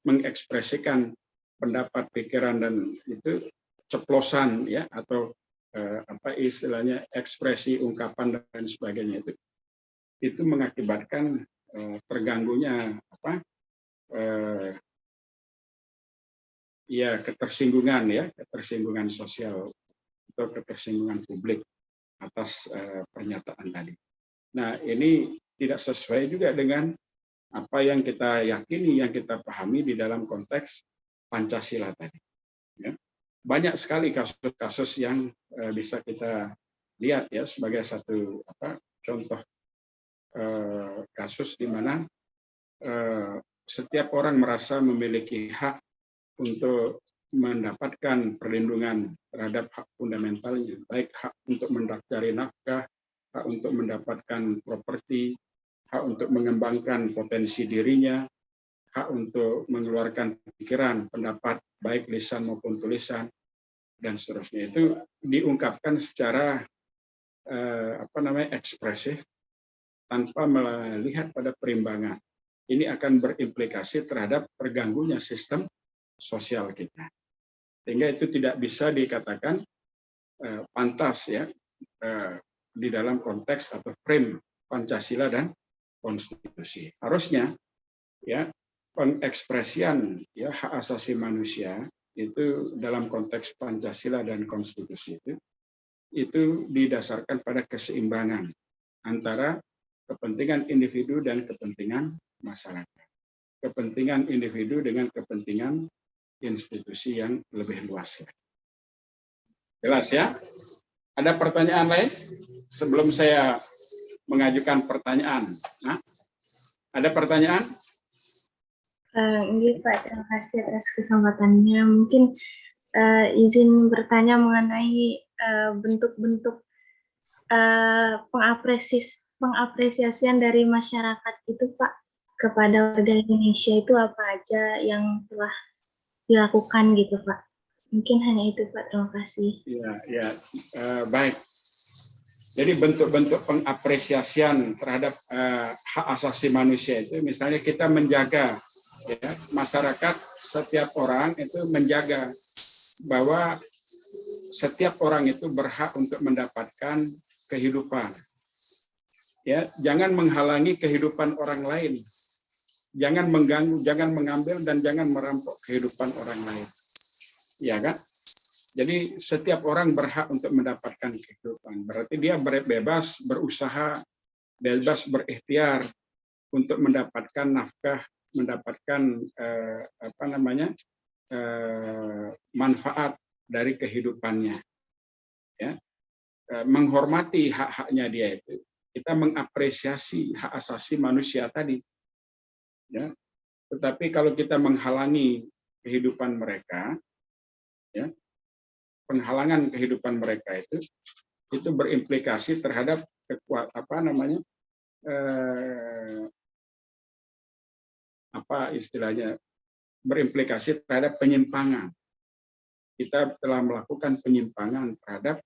mengekspresikan pendapat, pikiran, dan itu ceplosan, ya atau istilahnya ekspresi, ungkapan dan sebagainya itu mengakibatkan terganggunya ketersinggungan sosial atau ketersinggungan publik atas pernyataan tadi. Nah, ini tidak sesuai juga dengan apa yang kita yakini, yang kita pahami di dalam konteks Pancasila tadi. Ya. Banyak sekali kasus-kasus yang bisa kita lihat, ya sebagai satu contoh kasus di mana setiap orang merasa memiliki hak untuk mendapatkan perlindungan terhadap hak fundamentalnya, baik hak untuk mendaftar nafkah, hak untuk mendapatkan properti, hak untuk mengembangkan potensi dirinya, hak untuk mengeluarkan pikiran, pendapat, baik lisan maupun tulisan, dan seterusnya. Itu diungkapkan secara ekspresif tanpa melihat pada perimbangan. Ini akan berimplikasi terhadap terganggunya sistem sosial kita. Sehingga itu tidak bisa dikatakan pantas, ya di dalam konteks atau frame Pancasila dan konstitusi. Harusnya, ya pengekspresian, ya hak asasi manusia itu dalam konteks Pancasila dan konstitusi itu didasarkan pada keseimbangan antara kepentingan individu dan kepentingan masyarakat. Kepentingan individu dengan kepentingan institusi yang lebih luas. Jelas, ya? Ada pertanyaan lain sebelum saya mengajukan pertanyaan? Nah, ada pertanyaan? Ini Pak, terima kasih atas kesempatannya. Mungkin izin bertanya mengenai bentuk-bentuk pengapresiasian dari masyarakat itu, Pak, kepada warga Indonesia itu apa aja yang telah dilakukan gitu, Pak? Mungkin hanya itu, Pak. Terima kasih. Ya, baik. Jadi bentuk-bentuk pengapresiasian terhadap hak asasi manusia itu, misalnya kita menjaga, ya masyarakat, setiap orang itu menjaga bahwa setiap orang itu berhak untuk mendapatkan kehidupan. Ya, jangan menghalangi kehidupan orang lain. Jangan mengganggu, jangan mengambil, dan jangan merampok kehidupan orang lain. Ya kan? Jadi setiap orang berhak untuk mendapatkan kehidupan. Berarti dia bebas berusaha, bebas berikhtiar untuk mendapatkan nafkah, mendapatkan manfaat dari kehidupannya. Ya. Menghormati hak-haknya dia itu. Kita mengapresiasi hak asasi manusia tadi. Ya. Tetapi kalau kita menghalangi kehidupan mereka, ya, penghalangan kehidupan mereka itu berimplikasi terhadap berimplikasi terhadap penyimpangan. Kita telah melakukan penyimpangan terhadap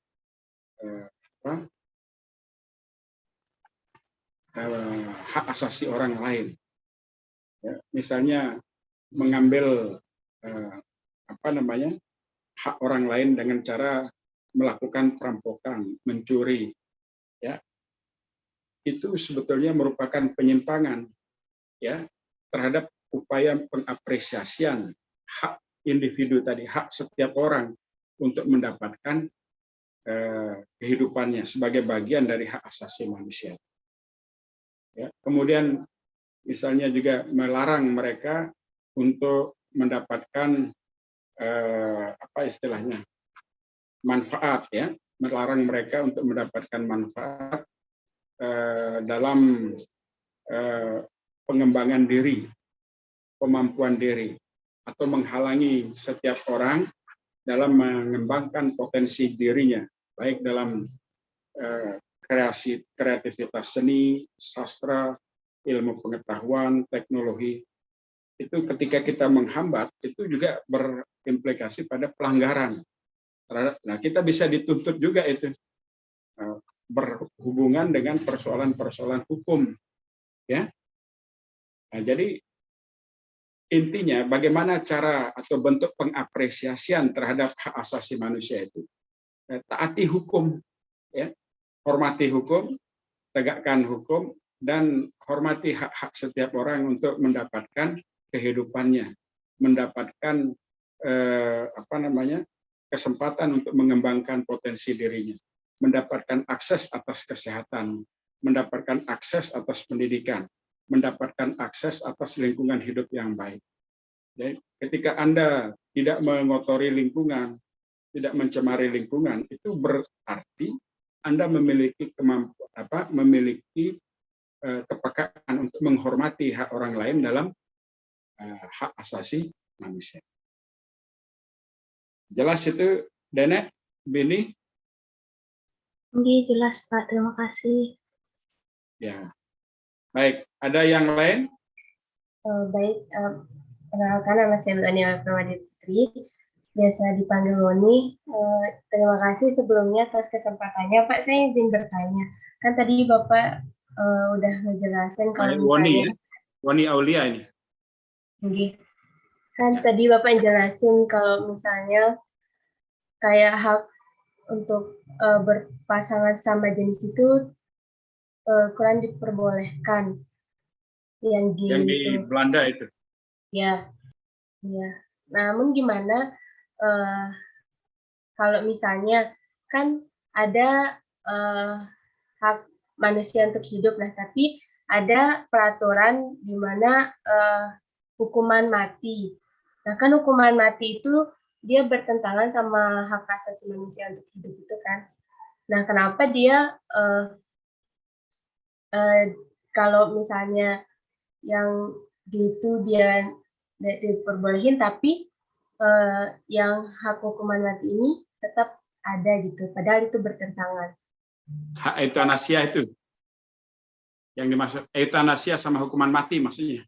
hak asasi orang lain. Ya, misalnya mengambil hak orang lain dengan cara melakukan perampokan, mencuri, ya itu sebetulnya merupakan penyimpangan, ya terhadap upaya pengapresiasian hak individu tadi, hak setiap orang untuk mendapatkan kehidupannya sebagai bagian dari hak asasi manusia. Ya, kemudian misalnya juga melarang mereka untuk mendapatkan manfaat, ya, melarang mereka untuk mendapatkan manfaat dalam pengembangan diri, kemampuan diri atau menghalangi setiap orang dalam mengembangkan potensi dirinya, baik dalam kreativitas seni, sastra, ilmu pengetahuan, teknologi. Itu ketika kita menghambat, itu juga berimplikasi pada pelanggaran. Nah, kita bisa dituntut juga itu berhubungan dengan persoalan-persoalan hukum, ya. Nah, jadi intinya bagaimana cara atau bentuk pengapresiasian terhadap hak asasi manusia itu. Taati hukum, ya, hormati hukum, tegakkan hukum, dan hormati hak-hak setiap orang untuk mendapatkan kehidupannya, mendapatkan kesempatan untuk mengembangkan potensi dirinya, mendapatkan akses atas kesehatan, mendapatkan akses atas pendidikan, mendapatkan akses atas lingkungan hidup yang baik. Jadi, ketika Anda tidak mengotori lingkungan, tidak mencemari lingkungan, itu berarti Anda memiliki kepekaan untuk menghormati hak orang lain dalam hak asasi manusia. Jelas itu, Denek, Bini? Jelas, Pak. Terima kasih. Ya. Baik, ada yang lain? Baik, perkenalkan nama saya Melania Pramaditri, biasa dipanggil Woni. Terima kasih sebelumnya atas kesempatannya, Pak. Saya izin bertanya. Kan tadi Bapak udah ngejelasin kalau misalnya... Woni Aulia ini. Kan tadi Bapak jelasin kalau misalnya kayak hak untuk berpasangan sama jenis itu kurang diperbolehkan. Yang di Belanda itu. Ya. Namun gimana kalau misalnya kan ada hak manusia untuk hidup, nah tapi ada peraturan di mana hukuman mati. Nah kan hukuman mati itu dia bertentangan sama hak asasi manusia untuk hidup itu kan. Nah kenapa dia kalau misalnya yang gitu dia diperbolehin, tapi yang hak hukuman mati ini tetap ada gitu, padahal itu bertentangan. Hak eutanasia itu yang dimaksud, eutanasia sama hukuman mati maksudnya?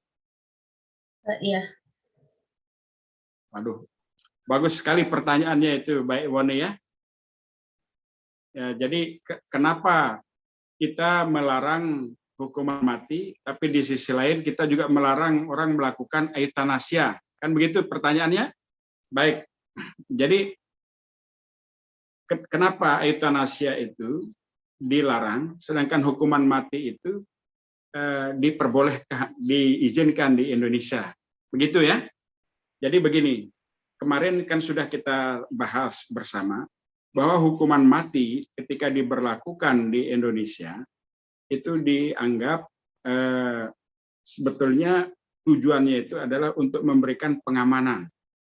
Iya. Waduh, bagus sekali pertanyaannya itu, baik Wone ya. Jadi kenapa kita melarang hukuman mati, tapi di sisi lain kita juga melarang orang melakukan eutanasia, kan begitu pertanyaannya? Baik, jadi kenapa eutanasia itu dilarang, sedangkan hukuman mati itu diperbolehkan, diizinkan di Indonesia, begitu ya? Jadi begini, kemarin kan sudah kita bahas bersama bahwa hukuman mati ketika diberlakukan di Indonesia itu dianggap sebetulnya tujuannya itu adalah untuk memberikan pengamanan,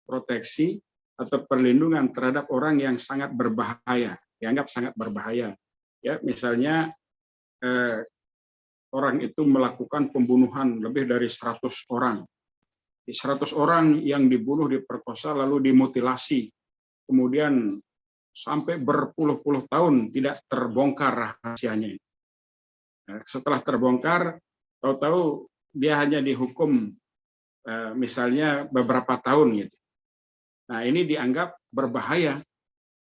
proteksi atau perlindungan terhadap orang yang sangat berbahaya, dianggap sangat berbahaya. Ya, misalnya orang itu melakukan pembunuhan lebih dari 100 orang. 100 orang yang dibunuh, diperkosa, lalu dimutilasi. Kemudian sampai berpuluh-puluh tahun tidak terbongkar rahasianya. Setelah terbongkar, tahu-tahu dia hanya dihukum misalnya beberapa tahun gitu. Nah, ini dianggap berbahaya,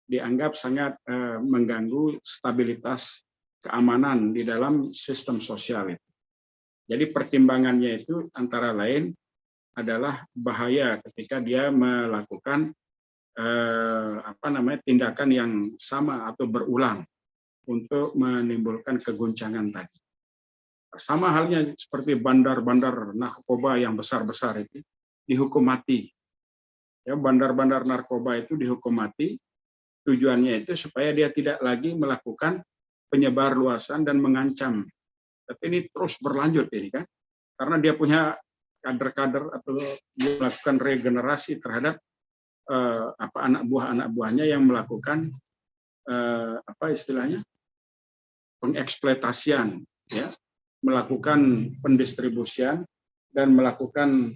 dianggap sangat mengganggu stabilitas keamanan di dalam sistem sosial itu. Jadi pertimbangannya itu antara lain adalah bahaya ketika dia melakukan tindakan yang sama atau berulang untuk menimbulkan kegoncangan tadi. Sama halnya seperti bandar-bandar narkoba yang besar-besar itu dihukum mati. Ya, bandar-bandar narkoba itu dihukum mati. Tujuannya itu supaya dia tidak lagi melakukan penyebar luasan dan mengancam. Tapi ini terus berlanjut ini kan, karena dia punya kader-kader atau dia melakukan regenerasi terhadap anak buahnya yang melakukan pengeksploitasian, ya, melakukan pendistribusian dan melakukan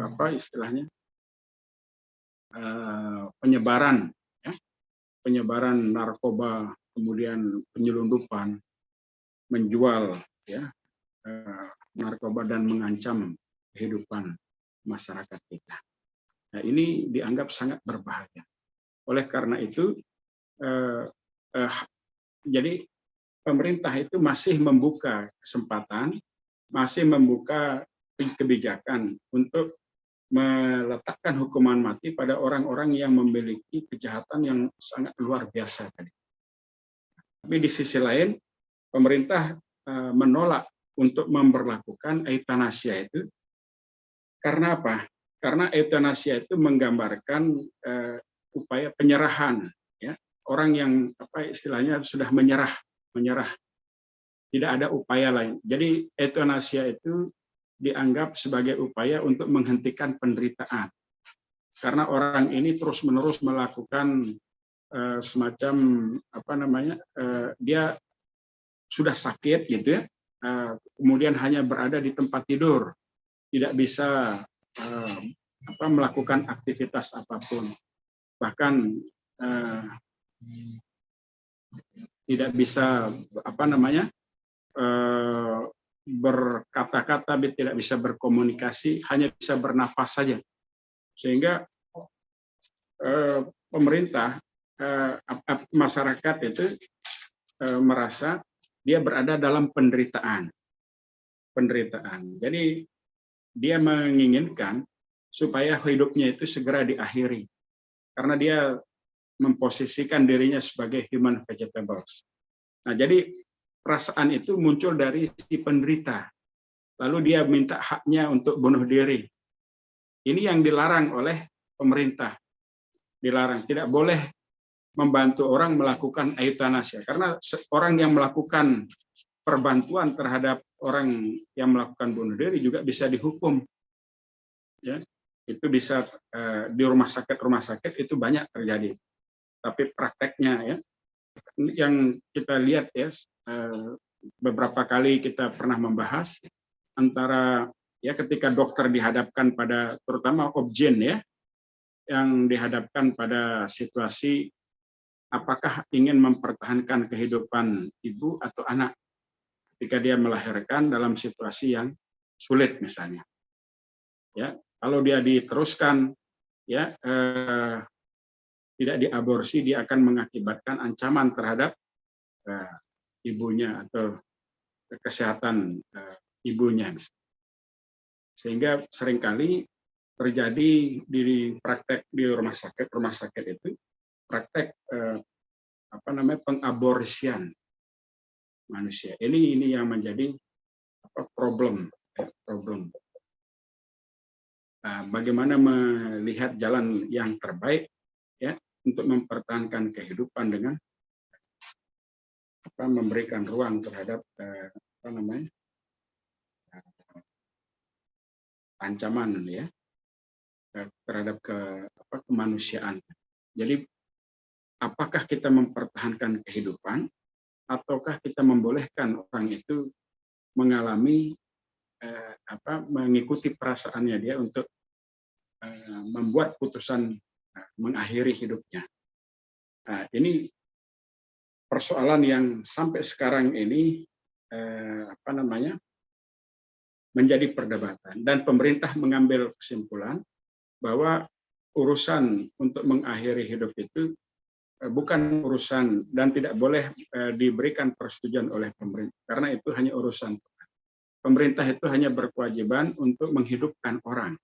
apa istilahnya penyebaran, ya, penyebaran narkoba, kemudian penyelundupan, menjual, ya, narkoba dan mengancam kehidupan masyarakat kita. Nah, ini dianggap sangat berbahaya. Oleh karena itu, jadi pemerintah itu masih membuka kesempatan, masih membuka kebijakan untuk meletakkan hukuman mati pada orang-orang yang memiliki kejahatan yang sangat luar biasa tadi. Tapi di sisi lain, pemerintah menolak untuk memberlakukan eutanasia itu. Karena apa? Karena eutanasia itu menggambarkan upaya penyerahan, ya, orang yang apa istilahnya sudah menyerah, tidak ada upaya lain. Jadi eutanasia itu dianggap sebagai upaya untuk menghentikan penderitaan, karena orang ini terus-menerus melakukan semacam apa namanya, dia sudah sakit gitu ya, kemudian hanya berada di tempat tidur, tidak bisa melakukan aktivitas apapun, bahkan tidak bisa apa namanya berkata-kata, tidak bisa berkomunikasi, hanya bisa bernafas saja, sehingga pemerintah, masyarakat itu merasa dia berada dalam penderitaan. Jadi dia menginginkan supaya hidupnya itu segera diakhiri, karena dia memposisikan dirinya sebagai human vegetables. Nah, jadi perasaan itu muncul dari si penderita, lalu dia minta haknya untuk bunuh diri. Ini yang dilarang oleh pemerintah, dilarang, tidak boleh membantu orang melakukan eutanasia, karena orang yang melakukan perbantuan terhadap orang yang melakukan bunuh diri juga bisa dihukum. Ya, itu bisa di rumah sakit itu banyak terjadi. Tapi prakteknya, ya, yang kita lihat, ya, beberapa kali kita pernah membahas antara, ya, ketika dokter dihadapkan pada, terutama objen, ya, yang dihadapkan pada situasi apakah ingin mempertahankan kehidupan ibu atau anak ketika dia melahirkan dalam situasi yang sulit misalnya. Ya, kalau dia diteruskan, ya, tidak diaborsi, dia akan mengakibatkan ancaman terhadap ibunya atau kesehatan ibunya. Sehingga seringkali terjadi di praktek di rumah sakit itu praktek pengaborsian manusia. Ini yang menjadi problem. Bagaimana melihat jalan yang terbaik, ya, untuk mempertahankan kehidupan dengan memberikan ruang terhadap ancaman, ya, terhadap kemanusiaan. Jadi apakah kita mempertahankan kehidupan ataukah kita membolehkan orang itu mengalami mengikuti perasaannya dia untuk membuat putusan mengakhiri hidupnya. Nah, ini persoalan yang sampai sekarang ini menjadi perdebatan, dan pemerintah mengambil kesimpulan bahwa urusan untuk mengakhiri hidup itu bukan urusan dan tidak boleh diberikan persetujuan oleh pemerintah, karena itu hanya urusan pemerintah. Itu hanya berkewajiban untuk menghidupkan orang,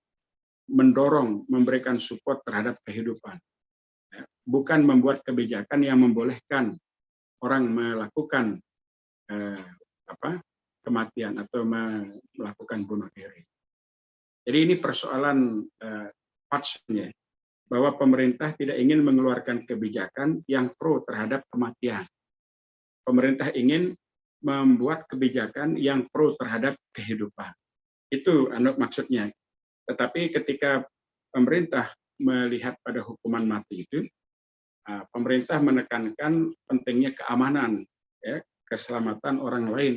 mendorong, memberikan support terhadap kehidupan, bukan membuat kebijakan yang membolehkan orang melakukan kematian atau melakukan bunuh diri. Jadi ini persoalan patsunya, bahwa pemerintah tidak ingin mengeluarkan kebijakan yang pro terhadap kematian. Pemerintah ingin membuat kebijakan yang pro terhadap kehidupan. Itu maksudnya. Tetapi ketika pemerintah melihat pada hukuman mati itu, pemerintah menekankan pentingnya keamanan, ya, keselamatan orang lain,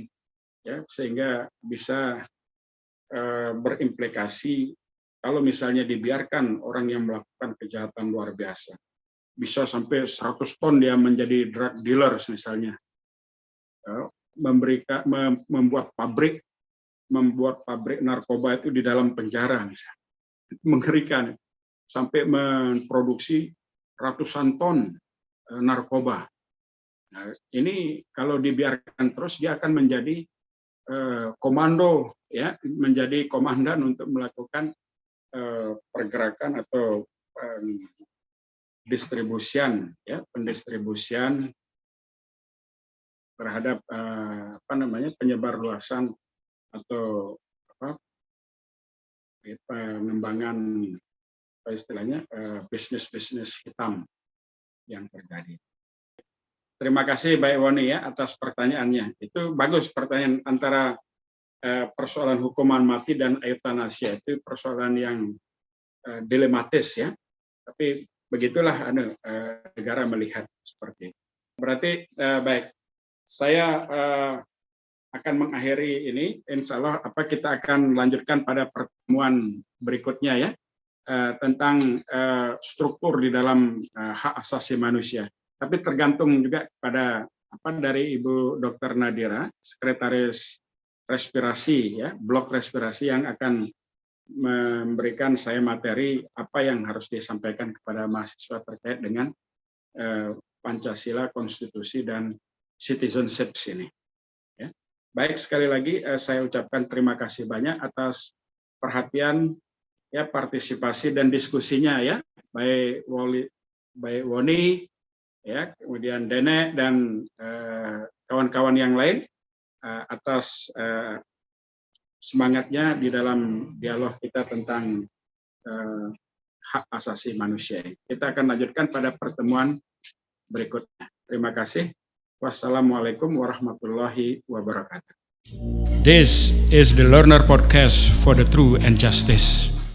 ya, sehingga bisa berimplikasi kalau misalnya dibiarkan orang yang melakukan kejahatan luar biasa, bisa sampai 100 ton dia menjadi drug dealer misalnya, membuat pabrik narkoba itu di dalam penjara misalnya. Mengerikan, sampai memproduksi ratusan ton narkoba. Nah, ini kalau dibiarkan terus dia akan menjadi komando, ya, menjadi komandan untuk melakukan pergerakan atau pendistribusian terhadap penyebar luasan atau pengembangan istilahnya bisnis hitam yang terjadi. Terima kasih Mbak Woni ya atas pertanyaannya. Itu bagus pertanyaan antara persoalan hukuman mati dan eutanasia, itu persoalan yang dilematis ya. Tapi begitulah negara melihat seperti itu. Berarti baik, saya akan mengakhiri ini. Insya Allah kita akan lanjutkan pada pertemuan berikutnya ya, tentang struktur di dalam hak asasi manusia. Tapi tergantung juga pada dari Ibu Dr. Nadira, Sekretaris Respirasi ya, blok respirasi, yang akan memberikan saya materi apa yang harus disampaikan kepada mahasiswa terkait dengan Pancasila, konstitusi, dan citizenship sini. Ya. Baik, sekali lagi saya ucapkan terima kasih banyak atas perhatian ya, partisipasi dan diskusinya ya, baik Woni ya, kemudian Dene dan kawan-kawan yang lain atas semangatnya di dalam dialog kita tentang hak asasi manusia. Kita akan lanjutkan pada pertemuan berikutnya. Terima kasih. Wassalamualaikum warahmatullahi wabarakatuh. This is the Learner Podcast for the Truth and Justice.